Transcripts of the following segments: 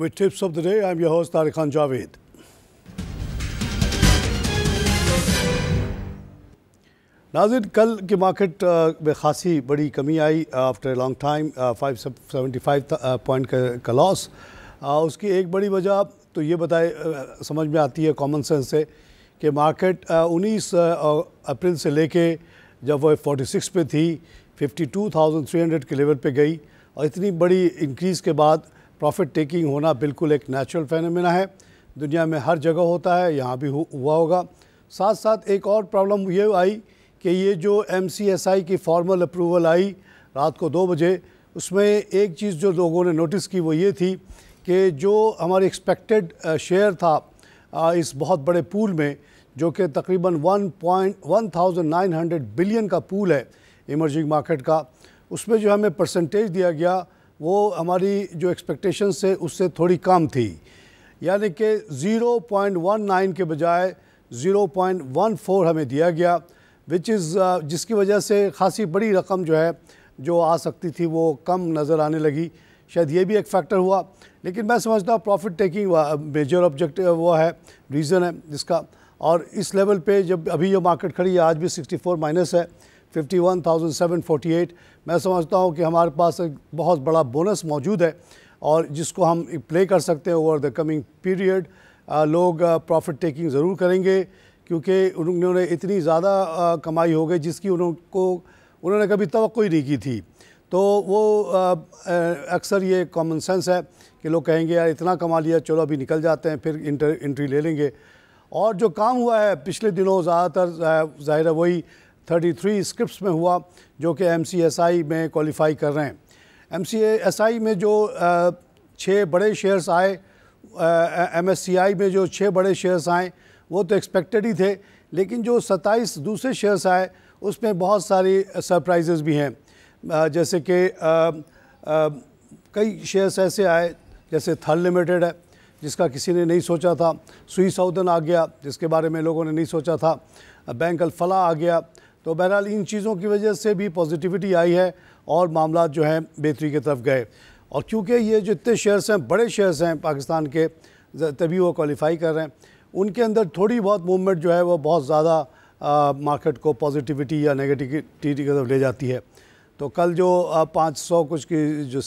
With tips of the day, I'm your host Tariq Khan Javed. नाज़रीन, कल की market में खासी बड़ी कमी आई आफ्टर लॉन्ग टाइम, 575 पॉइंट का लॉस। उसकी एक बड़ी वजह तो ये समझ में आती है कॉमन सेंस से कि मार्केट 19 अप्रैल से लेके जब वो 46 पे थी 52,300 के लेवल पे गई, और इतनी बड़ी इंक्रीज़ के बाद प्रॉफिट टेकिंग होना बिल्कुल एक नेचुरल फेनोमेना है। दुनिया में हर जगह होता है, यहाँ भी हुआ होगा। साथ साथ एक और प्रॉब्लम ये आई कि ये जो MCSI की फॉर्मल अप्रूवल आई रात को 2 बजे, उसमें एक चीज़ जो लोगों ने नोटिस की वो ये थी कि जो हमारी एक्सपेक्टेड शेयर था इस बहुत बड़े पूल में, जो कि तकरीबन 1,900 बिलियन का पूल है इमर्जिंग मार्केट का, उसमें जो हमें परसेंटेज दिया गया वो हमारी जो एक्सपेक्टेशन से उससे थोड़ी कम थी। यानी कि 0.19 के बजाय 0.14 हमें दिया गया, जिसकी वजह से खासी बड़ी रकम जो है जो आ सकती थी वो कम नज़र आने लगी। शायद ये भी एक फैक्टर हुआ, लेकिन मैं समझता हूँ प्रॉफिट टेकिंग मेजर ऑब्जेक्टिव वो है, रीज़न है जिसका। और इस लेवल पे जब अभी जो मार्केट खड़ी है आज भी 64 माइनस है, 51,748। मैं समझता हूँ कि हमारे पास एक बहुत बड़ा बोनस मौजूद है और जिसको हम प्ले कर सकते हैं ओवर द कमिंग पीरियड। लोग प्रॉफिट टेकिंग ज़रूर करेंगे क्योंकि उन्होंने इतनी ज़्यादा कमाई हो गई जिसकी उन्होंने कभी तवक्को ही नहीं की थी। तो वो अक्सर ये कॉमन सेंस है कि लोग कहेंगे यार इतना कमा लिया, चलो अभी निकल जाते हैं, फिर एंट्री ले लेंगे। और जो काम हुआ है पिछले दिनों ज़्यादातर ज़ाहिर है वही 33 स्क्रिप्ट्स में हुआ जो कि MCSI में क्वालिफाई कर रहे हैं। MCSI में जो 6 बड़े शेयर्स आए, MSCI में जो 6 बड़े शेयर्स आए वो तो एक्सपेक्टेड ही थे, लेकिन जो 27 दूसरे शेयर्स आए उसमें बहुत सारी सरप्राइजेस भी हैं। जैसे कि कई शेयर्स ऐसे आए जैसे थल लिमिटेड है जिसका किसी ने नहीं सोचा था, सुई साउदर्न आ गया जिसके बारे में लोगों ने नहीं सोचा था, बैंक अल-फलाह आ गया। तो बहरहाल इन चीज़ों की वजह से भी पॉजिटिविटी आई है और मामला जो हैं बेहतरी की तरफ गए। और क्योंकि ये जो इतने शेयर्स हैं, बड़े शेयर्स हैं पाकिस्तान के, तभी वो क्वालिफाई कर रहे हैं। उनके अंदर थोड़ी बहुत मूवमेंट जो है वो बहुत ज़्यादा मार्केट को पॉजिटिविटी या नेगेटिविटी की तरफ ले जाती है। तो कल जो 500 कुछ की जो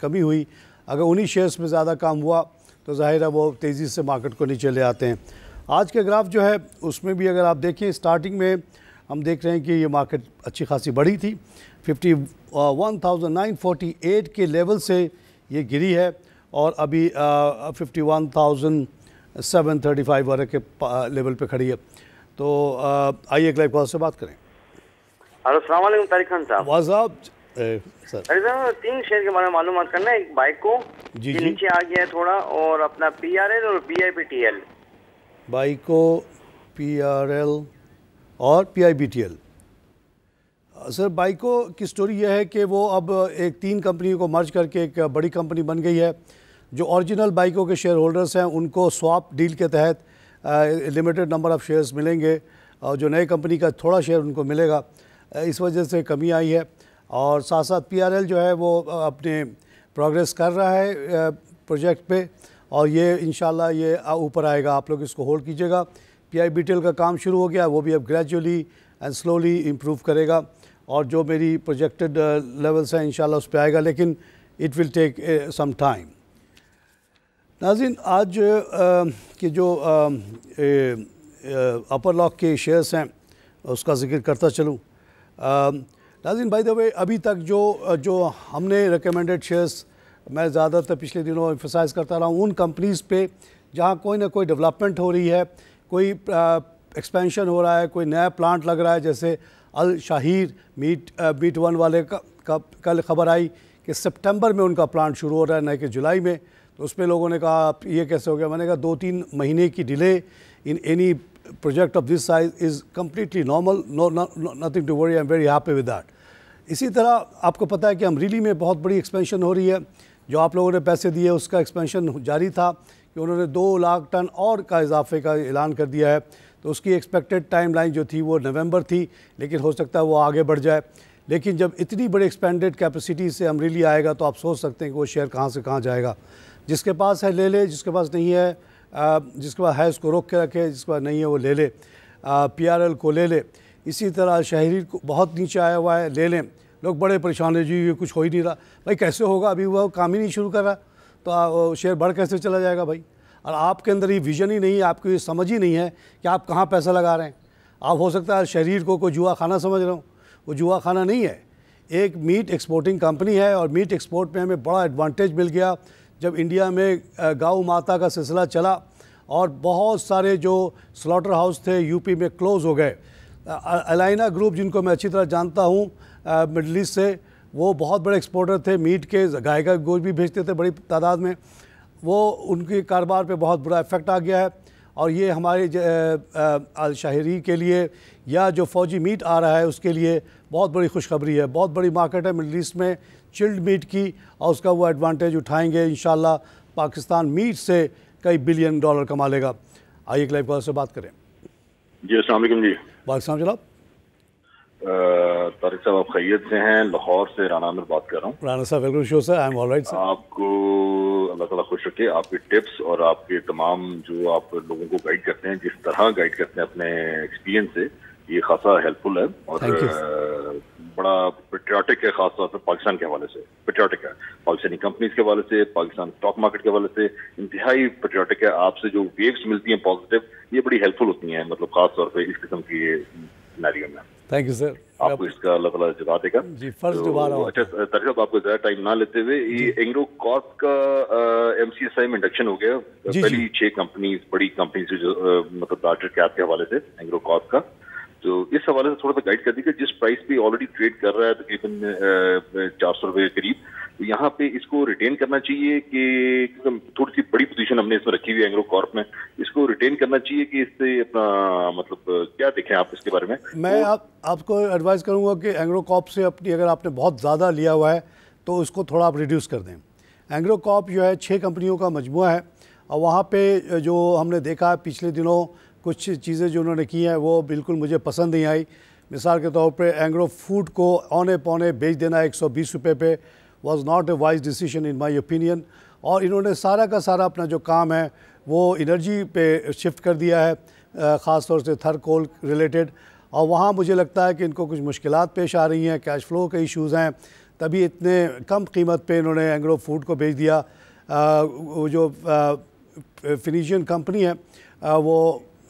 कमी हुई, अगर उन्हीं शेयर्स में ज़्यादा काम हुआ तो ज़ाहिर है वो तेज़ी से मार्केट को नीचे ले आते हैं। आज के ग्राफ जो है उसमें भी अगर आप देखें, स्टार्टिंग में हम देख रहे हैं कि ये मार्केट अच्छी खासी बढ़ी थी, 51,948 के लेवल से ये गिरी है और अभी 51,735 वाले के लेवल पे खड़ी है। तो आइए एक लाइव कॉल से बात करें। हेलो, अस्सलाम वालेकुम तारिक खान साहब। वाज़ाब सर, 3 शेयर के बारे में मालूमात करना है। एक बाइको जी नीचे आ गया है थोड़ा, और अपना PRL और PIBTL। बाइको, PRL और PIBTL। सर, बाइको की स्टोरी यह है कि वो अब एक 3 कंपनियों को मर्ज करके एक बड़ी कंपनी बन गई है। जो ओरिजिनल बाइकों के शेयर होल्डर्स हैं उनको स्वैप डील के तहत लिमिटेड नंबर ऑफ़ शेयर्स मिलेंगे और जो नए कंपनी का थोड़ा शेयर उनको मिलेगा। इस वजह से कमी आई है। और साथ साथ PRL जो है वो अपने प्रोग्रेस कर रहा है प्रोजेक्ट पे और ये इंशाल्लाह ये ऊपर आएगा। आप लोग इसको होल्ड कीजिएगा। PIBTL का काम शुरू हो गया, वो भी अब ग्रेजुअली एंड स्लोली इम्प्रूव करेगा और जो मेरी प्रोजेक्टेड लेवल्स हैं इंशाल्लाह उस पर आएगा, लेकिन it will take some time. नाज़रीन, आज के जो अपर लॉक के शेयर्स हैं उसका जिक्र करता चलूँ। नाज़रीन, बाय द वे, अभी तक जो हमने रिकमेंडेड शेयर्स मैं ज़्यादातर पिछले दिनों एम्फसाइज़ करता रहा हूँ उन कंपनीज़ पे जहाँ कोई ना कोई डेवलपमेंट हो रही है, कोई एक्सपेंशन हो रहा है, कोई नया प्लांट लग रहा है। जैसे अल शाहीर मीट वन वाले का कल खबर आई कि सितंबर में उनका प्लांट शुरू हो रहा है, न कि जुलाई में। तो उसमें लोगों ने कहा ये कैसे हो गया। मैंने कहा 2-3 महीने की delay in any project of this size is completely normal, nothing to worry, I am very happy with that. इसी तरह आपको पता है कि अमरीली में बहुत बड़ी एक्सपेंशन हो रही है। जो आप लोगों ने पैसे दिए उसका एक्सपेंशन जारी था कि उन्होंने 2 लाख टन और का इजाफे का ऐलान कर दिया है। तो उसकी एक्सपेक्टेड टाइमलाइन जो थी वो नवंबर थी, लेकिन हो सकता है वो आगे बढ़ जाए। लेकिन जब इतनी बड़ी एक्सपेंडेड कैपेसिटी से अमरीली आएगा तो आप सोच सकते हैं कि वो शेयर कहाँ से कहाँ जाएगा। जिसके पास है ले ले, जिसके पास नहीं है जिसके पास है उसको रोक के रखे, जिसके पास नहीं है वो ले ले, PRL को ले ले। इसी तरह शहरी को बहुत नीचे आया हुआ है, ले लें। लोग बड़े परेशान है, जी ये कुछ हो ही नहीं रहा। भाई कैसे होगा, अभी वो काम ही नहीं शुरू कर रहा, तो शेयर बढ़ कैसे चला जाएगा भाई। और आपके अंदर ये विजन ही नहीं है, आपको ये समझ ही नहीं है कि आप कहाँ पैसा लगा रहे हैं। आप हो सकता है शहरीर को कोई जुआ खाना समझ रहे हो, वो जुआ खाना नहीं है। एक मीट एक्सपोर्टिंग कंपनी है और मीट एक्सपोर्ट में हमें बड़ा एडवांटेज मिल गया जब इंडिया में गौ माता का सिलसिला चला और बहुत सारे जो स्लॉटर हाउस थे यूपी में क्लोज़ हो गए। अलाइना ग्रुप, जिनको मैं अच्छी तरह जानता हूँ मिडल ईस्ट से, वो बहुत बड़े एक्सपोर्टर थे मीट के, गाय का गोश्त भी भेजते थे बड़ी तादाद में। वो उनके कारोबार पे बहुत बुरा इफ़ेक्ट आ गया है और ये हमारे शहरी के लिए या जो फ़ौजी मीट आ रहा है उसके लिए बहुत बड़ी खुशखबरी है। बहुत बड़ी मार्केट है मिडल ईस्ट में चिल्ड मीट की और उसका वो एडवांटेज उठाएंगे। इंशाल्लाह पाकिस्तान मीट से कई बिलियन डॉलर कमा लेगा। आइए एक लाइव कॉल से बात करें। जी अस्सलाम वालेकुम जी। वालेकुम जनाब। तारिक साहब आप खैरियत से हैं? लाहौर से राना आमिर बात कर रहा हूँ। राना साहब welcome show sir, I am alright sir. आपको अल्लाह ताला खुश रखे। आपके टिप्स और आपके तमाम जो आप लोगों को गाइड करते हैं, जिस तरह गाइड करते हैं अपने एक्सपीरियंस से, ये खासा हेल्पफुल है और बड़ा पेट्रियाटिक है, खास तौर पर पाकिस्तान के हवाले से पेट्रियाटिक है, पाकिस्तानी कंपनीज के हवाले से, पाकिस्तान स्टॉक मार्केट के हवाले से इंतहाई पेट्रियाटिक है। आपसे जो वेव्स मिलती हैं पॉजिटिव, ये बड़ी हेल्पफुल होती हैं, मतलब खास तौर पर इस किस्म की सिनेरियो में। Thank you sir. आपको इसका अल्लाह ताला जवाब देगा जी। फर्स्ट दोबारा अच्छा तारिक साहब, आपको ज़्यादा टाइम ना लेते हुए, ये एंग्रो कॉर्प का MCSI में इंडक्शन हो गया। पहली 6 कंपनीज, बड़ी कंपनीज जो मतलब लार्जर कैप के हवाले से एंग्रो कॉर्प का, तो इस हवाले से थोड़ा सा गाइड कर दीजिए। जिस प्राइस पे ऑलरेडी ट्रेड कर रहा है तकरीबन 400 रुपये के करीब, तो यहाँ पे इसको रिटेन करना चाहिए कि थोड़ी सी बड़ी पोजीशन हमने इसमें रखी हुई है एंग्रो कॉर्प में, इसको रिटेन करना चाहिए कि इससे अपना मतलब क्या देखें आप इसके बारे में? मैं आपको एडवाइस करूँगा कि एंग्रो कॉर्प से अपनी, अगर आपने बहुत ज़्यादा लिया हुआ है तो उसको थोड़ा आप रिड्यूस कर दें। एंग्रो कॉर्प जो है 6 कंपनियों का मजमुआ है और वहाँ पे जो हमने देखा है पिछले दिनों कुछ चीज़ें जो उन्होंने की हैं वो बिल्कुल मुझे पसंद नहीं आई। मिसाल के तौर पे एंग्रो फूड को औने पौने बेच देना 120 रुपये पे was not a wise decision in my opinion. और इन्होंने सारा का सारा अपना जो काम है वो एनर्जी पे शिफ्ट कर दिया है, ख़ास तौर से थर कोल रिलेटेड, और वहाँ मुझे लगता है कि इनको कुछ मुश्किलात पेश आ रही हैं, कैश फ्लो के इश्यूज़ हैं, तभी इतने कम कीमत पे इन्होंने एंग्रो फूड को बेच दिया। वो जो फिनिशियन कंपनी है वो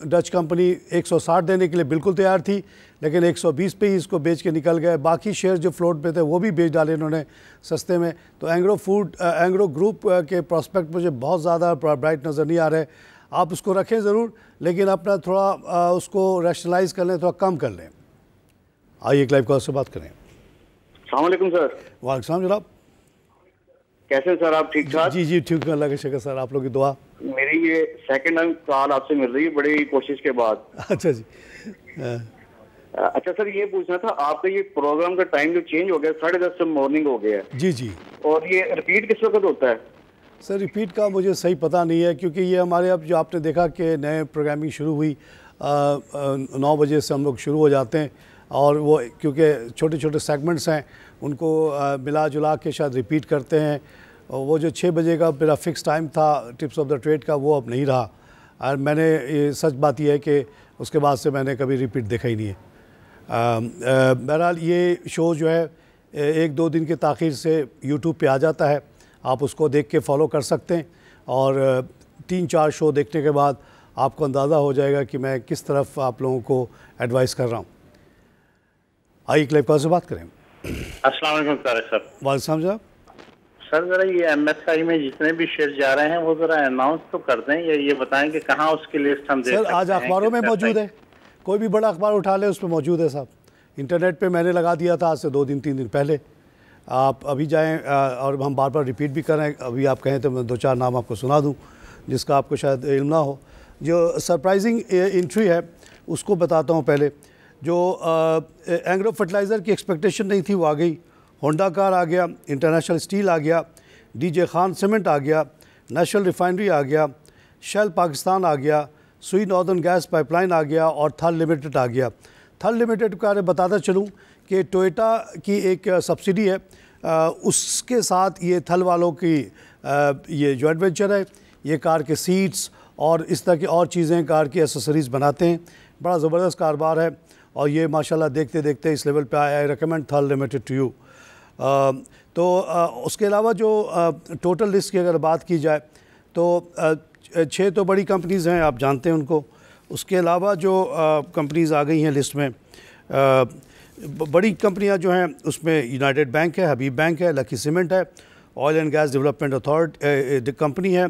डच कंपनी 160 देने के लिए बिल्कुल तैयार थी, लेकिन 120 पे ही इसको बेच के निकल गए। बाकी शेयर जो फ्लोट पे थे वो भी बेच डाले इन्होंने सस्ते में। तो एंग्रो ग्रुप के प्रोस्पेक्ट मुझे बहुत ज़्यादा ब्राइट नज़र नहीं आ रहे। आप उसको रखें ज़रूर, लेकिन अपना थोड़ा उसको रैशनलाइज कर लें, थोड़ा कम कर लें। आइए एक लाइव कॉल से बात करें। अस्सलाम वालेकुम सर। वालेकुम जनाब। कैसे हैं सर आप? ठीक ठाक? जी ठीक है, अल्लाह का शुक्र सर, आप लोग की दुआ। मेरी ये सेकंड टाइम कॉल आपसे मिल रही है बड़ी कोशिश के बाद। अच्छा जी। अच्छा सर, ये पूछना था आपका, ये प्रोग्राम का टाइम जो चेंज हो गया 10:30 से मॉर्निंग हो गया है। जी। और ये रिपीट किस वक्त होता है? सर रिपीट का मुझे सही पता नहीं है, क्योंकि ये हमारे अब जो आपने देखा कि नए प्रोग्रामिंग शुरू हुई 9 बजे से हम लोग शुरू हो जाते हैं, और वो क्योंकि छोटे छोटे सेगमेंट्स हैं उनको मिला जुला के शायद रिपीट करते हैं। और वो जो 6 बजे का मेरा फ़िक्स टाइम था टिप्स ऑफ द ट्रेड का, वो अब नहीं रहा। और मैंने ये सच बात यह है कि उसके बाद से मैंने कभी रिपीट देखा ही नहीं है। बहरहाल ये शो जो है 1-2 दिन के ताख़ीर से यूट्यूब पे आ जाता है, आप उसको देख के फॉलो कर सकते हैं, और 3-4 शो देखने के बाद आपको अंदाज़ा हो जाएगा कि मैं किस तरफ आप लोगों को एडवाइस कर रहा हूँ। आइए क्लिप कॉल से बात करें। अस्सलाम वालेकुम तारिक साहब। वालेकुम सलाम। सर ज़रा ये MSI में जितने भी शेयर जा रहे हैं वो ज़रा अनाउंस तो कर दें, या ये बताएं कि कहाँ उसकी लिस्ट हम देख सकते हैं। सर आज अखबारों में मौजूद है, कोई भी बड़ा अखबार उठा ले उस पर मौजूद है साहब। इंटरनेट पे मैंने लगा दिया था आज से 2-3 दिन पहले। आप अभी जाएं, और हम बार बार रिपीट भी करें, अभी आप कहें तो मैं 2-4 नाम आपको सुना दूं जिसका आपको शायद इल्म ना हो। जो सरप्राइजिंग एंट्री है उसको बताता हूँ पहले। जो एंग्रो फर्टिलाइज़र की एक्सपेक्टेशन नहीं थी वो आ गई। होंडा कार आ गया, इंटरनेशनल स्टील आ गया, DJ खान सीमेंट आ गया, नेशनल रिफाइनरी आ गया, शेल पाकिस्तान आ गया, सुई नॉर्दर्न गैस पाइपलाइन आ गया, और थल लिमिटेड आ गया। थल लिमिटेड का बताता चलूँ कि टोयोटा की एक सब्सिडी है, उसके साथ ये थल वालों की ये जॉइंट वेंचर है, ये कार के सीट्स और इस तरह की और चीज़ें, कार की एसेसरीज़ बनाते हैं। बड़ा ज़बरदस्त कारोबार है और ये माशाल्लाह देखते देखते इस लेवल पे आया। आई रिकमेंड थल लिमिटेड टू यू। तो उसके अलावा जो टोटल लिस्ट की अगर बात की जाए तो 6 तो बड़ी कंपनीज़ हैं, आप जानते हैं उनको। उसके अलावा जो कंपनीज़ आ गई हैं लिस्ट में, बड़ी कंपनियां जो हैं उसमें यूनाइटेड बैंक है, हबीब बैंक है, लकी सीमेंट है, oil and gas development authority company है,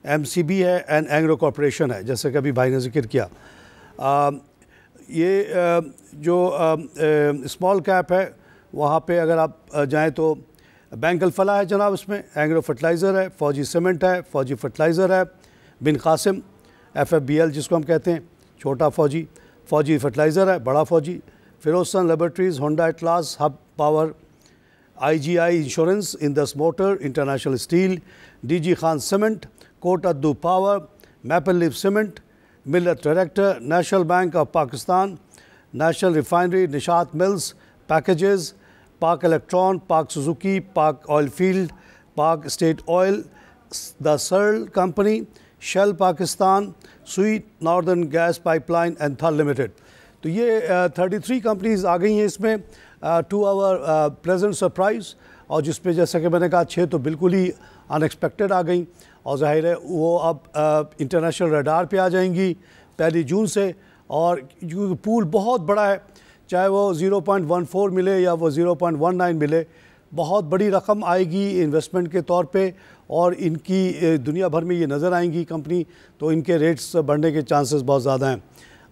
एमसीबी है एंड एंग्रो कॉरपोरेशन है, जैसे कि अभी भाई ने जिक्र किया। ये जो स्मॉल कैप है वहाँ पे अगर आप जाएँ तो बैंक अल-फलाह है जनाब, उसमें एंग्रो फर्टिलाइज़र है, फौजी सीमेंट है, फौजी फर्टिलाइज़र है, बिन कासिम FFBL जिसको हम कहते हैं, छोटा फौजी फर्टिलाइज़र है, बड़ा Fauji, Ferozsons laboratories, Honda Atlas, Hub power, IGI insurance, Indus motor, international steel, DG Khan cement, Kot Addu power, maple leaf cement, Millat director, national bank of Pakistan, national refinery, Nishat mills, packages, Pak electron, Pak Suzuki, Pak oil field, Pak state oil, the Searle company, Shell Pakistan, Sui northern gas pipeline and Thal limited. तो ये 33 companies आ गई हैं इसमें, to our pleasant surprise. और जिस पे जैसा कि मैंने कहा 6 तो बिल्कुल ही अनएक्सपेक्टेड आ गई और ज़ाहिर है वो अब इंटरनेशनल रडार पे आ जाएंगी 1 जून से। और क्योंकि पूल बहुत बड़ा है, चाहे वो 0.14 मिले या वो 0.19 मिले, बहुत बड़ी रकम आएगी इन्वेस्टमेंट के तौर पे और इनकी दुनिया भर में ये नज़र आएंगी कंपनी, तो इनके रेट्स बढ़ने के चांसेस बहुत ज़्यादा हैं।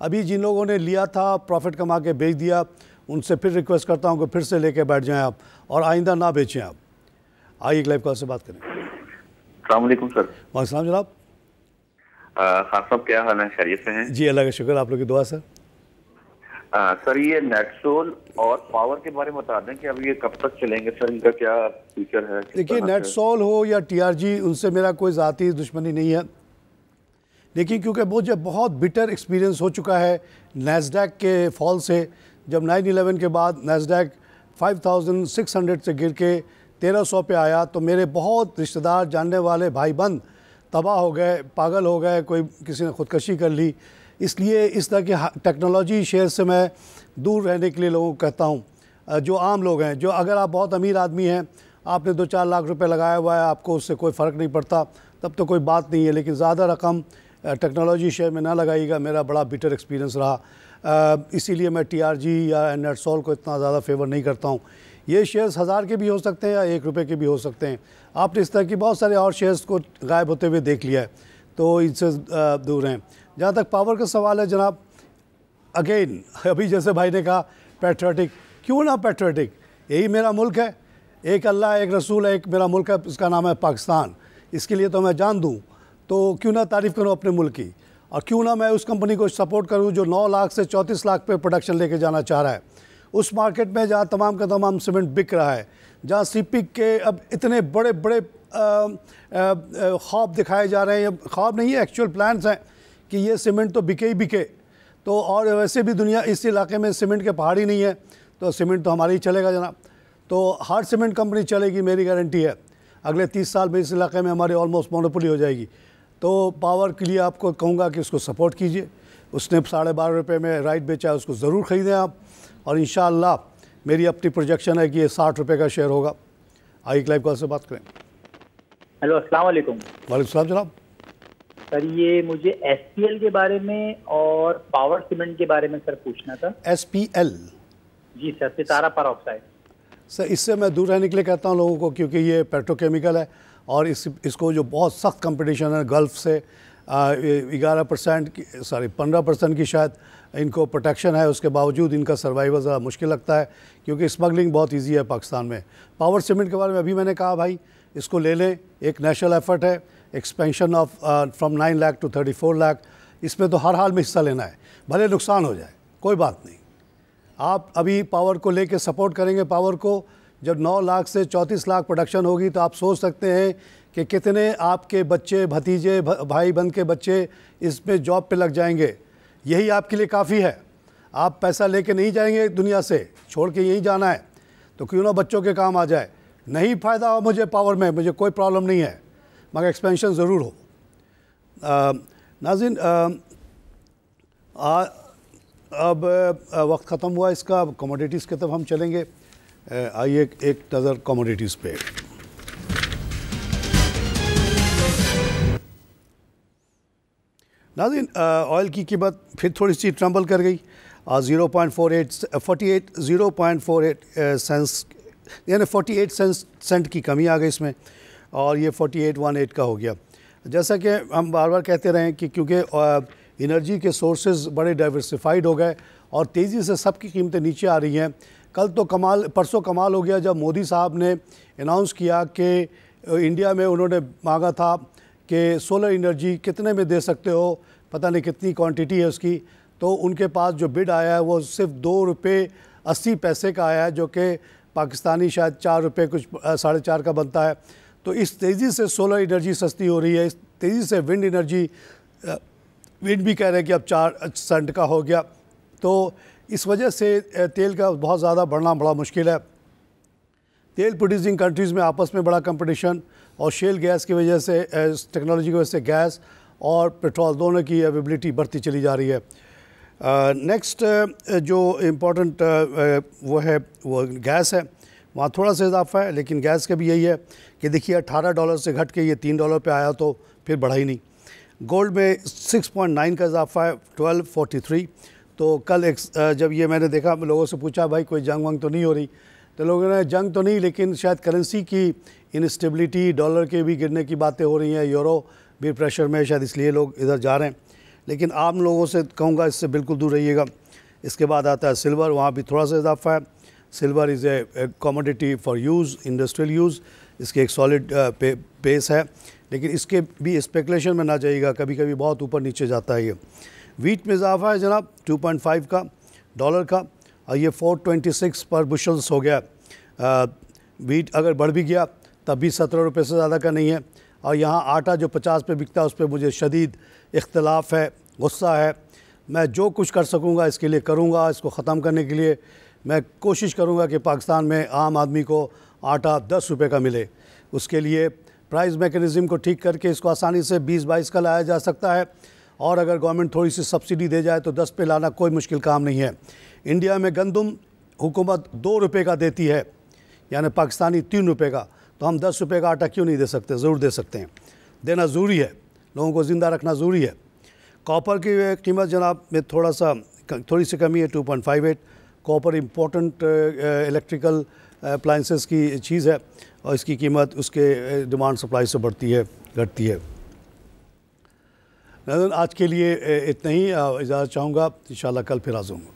अभी जिन लोगों ने लिया था, प्रॉफिट कमा के बेच दिया, उनसे फिर रिक्वेस्ट करता हूँ कि फिर से लेके बैठ जाएं आप और आइंदा ना बेचें आप। आइए एक लाइव कॉल से बात करें। अस्सलाम वालेकुम सर। वालेकुम जनाब। खान साहब क्या हाल है, खैरियत से हैं? जी अल्लाह का शुक्र, आप लोग की दुआ सर। सर ये नेटसोल और पावर के बारे में बता दें कि अब ये कब तक चलेंगे सर, इनका क्या फ्यूचर है? देखिए नेटसोल हो या TRG, उनसे मेरा कोई ज़ाती दुश्मनी नहीं है, लेकिन क्योंकि मुझे बहुत बिटर एक्सपीरियंस हो चुका है नैस्डैक के फॉल से। जब 9/11 के बाद नैस्डैक 5600 से गिर के 1300 पे आया तो मेरे बहुत रिश्तेदार, जानने वाले भाई बंद तबाह हो गए, पागल हो गए, कोई किसी ने ख़ुदकशी कर ली। इसलिए इस तरह की टेक्नोलॉजी शेयर से मैं दूर रहने के लिए लोगों को कहता हूँ। जो आम लोग हैं, जो अगर आप बहुत अमीर आदमी हैं, आपने 2-4 लाख रुपए लगाया हुआ है, आपको उससे कोई फ़र्क नहीं पड़ता, तब तो कोई बात नहीं है, लेकिन ज़्यादा रकम टेक्नोलॉजी शेयर में ना लगाइएगा। मेरा बड़ा बिटर एक्सपीरियंस रहा, इसीलिए मैं TRG या नेटसोल को इतना ज़्यादा फेवर नहीं करता हूँ। ये शेयर्स 1000 के भी हो सकते हैं या 1 रुपये के भी हो सकते हैं। आपने इस तरह की बहुत सारे और शेयर्स को गायब होते हुए देख लिया है, तो इनसे दूर रहें। जहाँ तक पावर का सवाल है जनाब, अगेन अभी जैसे भाई ने कहा पैट्रियोटिक, क्यों ना पैट्रियोटिक, यही मेरा मुल्क है, एक अल्लाह एक रसूल है, एक मेरा मुल्क है, इसका नाम है पाकिस्तान। इसके लिए तो मैं जान दूँ, तो क्यों ना तारीफ़ करूँ अपने मुल्क की, और क्यों ना मैं उस कंपनी को सपोर्ट करूँ जो 9 लाख से 34 लाख पे प्रोडक्शन लेके जाना चाह रहा है। उस मार्केट में जहाँ तमाम का तमाम सीमेंट बिक रहा है, जहाँ CPEC के अब इतने बड़े बड़े ख्वाब दिखाए जा रहे हैं, ख्वाब नहीं है, एक्चुअल प्लान्स हैं कि ये सीमेंट तो बिके ही बिके। तो और वैसे भी दुनिया इस इलाके में सीमेंट के पहाड़ ही नहीं है, तो सीमेंट तो हमारा ही चलेगा जनाब। तो हार्ड सीमेंट कंपनी चलेगी, मेरी गारंटी है। अगले 30 साल में इस इलाके में हमारी ऑलमोस्ट मोनोपोली हो जाएगी। तो पावर के लिए आपको कहूँगा कि उसको सपोर्ट कीजिए। उसने 12.5 रुपये में राइट बेचा है, उसको ज़रूर ख़रीदें आप, और इंशाअल्लाह मेरी अपनी प्रोजेक्शन है कि ये 60 रुपये का शेयर होगा। आइए लाइव कॉल से बात करें। हेलो, अस्सलाम वालेकुम। वालेकुम सलाम जनाब। सर ये मुझे SPL के बारे में और पावर सीमेंट के बारे में सर पूछना था। SPL? जी सर, सितारा परऑक्साइड। सर इससे मैं दूर रहने के लिए कहता हूँ लोगों को, क्योंकि ये पेट्रोकेमिकल है और इसको जो बहुत सख्त कंपटीशन है गल्फ़ से, 11% की 15% की शायद इनको प्रोटेक्शन है, उसके बावजूद इनका सर्वाइवल ज़रा मुश्किल लगता है, क्योंकि स्मगलिंग बहुत ईजी है पाकिस्तान में। पावर सीमेंट के बारे में अभी मैंने कहा भाई, इसको ले लें, एक नेशनल एफर्ट है, expansion of from 9 lakh to 34 lakh, इसमें तो हर हाल में हिस्सा लेना है, भले नुकसान हो जाए कोई बात नहीं। आप अभी पावर को लेके सपोर्ट करेंगे, पावर को जब 9 लाख से 34 लाख प्रोडक्शन होगी तो आप सोच सकते हैं कि कितने आपके बच्चे, भतीजे, भाई बहन के बच्चे इसमें जॉब पे लग जाएंगे। यही आपके लिए काफ़ी है। आप पैसा लेके नहीं जाएंगे दुनिया से, छोड़ के यहीं जाना है, तो क्यों ना बच्चों के काम आ जाए। नहीं फ़ायदा हो मुझे पावर में, मुझे कोई प्रॉब्लम नहीं है, मगर एक्सपेंशन ज़रूर हो। नाज़रीन, अब वक्त ख़त्म हुआ इसका, अब कमोडिटीज़ की तरफ हम चलेंगे। आइए एक नज़र कमोडिटीज़ पे। नाज़रीन, ऑयल की कीमत फिर थोड़ी सी ट्रम्बल कर गई। 0.48 सेंट्स यानी 48 सेंट की कमी आ गई इसमें, और ये 4818 का हो गया। जैसा कि हम बार बार कहते रहे कि क्योंकि एनर्जी के सोर्सेज बड़े डाइवर्सिफाइड हो गए और तेज़ी से सबकी कीमतें नीचे आ रही हैं। कल तो परसों कमाल हो गया जब मोदी साहब ने अनाउंस किया कि इंडिया में उन्होंने मांगा था कि सोलर एनर्जी कितने में दे सकते हो, पता नहीं कितनी क्वांटिटी है उसकी, तो उनके पास जो बिड आया है वो सिर्फ ₹2.80 का आया है, जो कि पाकिस्तानी शायद ₹4 कुछ 4.5 का बनता है। तो इस तेज़ी से सोलर एनर्जी सस्ती हो रही है, इस तेज़ी से विंड एनर्जी, विंड भी कह रहे हैं कि अब 4 सेंट का हो गया। तो इस वजह से तेल का बहुत ज़्यादा बढ़ना बड़ा मुश्किल है। तेल प्रोड्यूसिंग कंट्रीज़ में आपस में बड़ा कंपटीशन, और शेल गैस की वजह से, टेक्नोलॉजी की वजह से गैस और पेट्रोल दोनों की अवेलेबिलिटी बढ़ती चली जा रही है। नेक्स्ट जो इम्पोर्टेंट वो गैस है, वहाँ थोड़ा सा इजाफा है, लेकिन गैस का भी यही है कि देखिए $18 से घट के ये $3 पे आया, तो फिर बढ़ा ही नहीं। गोल्ड में 6.9 का इजाफा है, 1243। तो कल जब ये मैंने देखा, लोगों से पूछा भाई कोई जंग वंग तो नहीं हो रही, तो लोगों ने जंग तो नहीं, लेकिन शायद करेंसी की इनस्टेबिलिटी, डॉलर के भी गिरने की बातें हो रही हैं, यूरो भी प्रेशर में, शायद इसलिए लोग इधर जा रहे हैं। लेकिन आम लोगों से कहूँगा इससे बिल्कुल दूर रहिएगा। इसके बाद आता है सिल्वर, वहाँ भी थोड़ा सा इजाफा है। Silver is a commodity for use, industrial use, इसके एक सॉलिड बेस है, लेकिन इसके भी स्पेकुलेशन में ना जाइएगा, कभी कभी बहुत ऊपर नीचे जाता है ये। वीट में इजाफा है जनाब 2.5 का डॉलर का, और ये 426 पर बुशल्स हो गया। वीट अगर बढ़ भी गया तब भी ₹17 से ज़्यादा का नहीं है। और यहाँ आटा जो 50 पे बिकता है उस पर मुझे शदीद इख्तलाफ है, गुस्सा है। मैं जो कुछ कर सकूँगा इसके लिए करूँगा, इसको ख़त्म करने के लिए मैं कोशिश करूँगा कि पाकिस्तान में आम आदमी को आटा ₹10 का मिले। उसके लिए प्राइस मैकेनिज़्म को ठीक करके इसको आसानी से 20-22 का लाया जा सकता है, और अगर गवर्नमेंट थोड़ी सी सब्सिडी दे जाए तो 10 पे लाना कोई मुश्किल काम नहीं है। इंडिया में गंदम हुकूमत ₹2 का देती है, यानी पाकिस्तानी ₹3 का, तो हम ₹10 का आटा क्यों नहीं दे सकते? ज़रूर दे सकते हैं, देना ज़रूरी है, लोगों को ज़िंदा रखना ज़रूरी है। कॉपर की कीमत जनाब में थोड़ी सी कमी है, 2.58। कॉपर इम्पोर्टेंट इलेक्ट्रिकल अप्लाइंसेस की चीज़ है, और इसकी कीमत उसके डिमांड सप्लाई से बढ़ती है, घटती है। आज के लिए इतना ही, इजाज़त चाहूँगा, इंशाल्लाह कल फिर हाज़िर हूँ।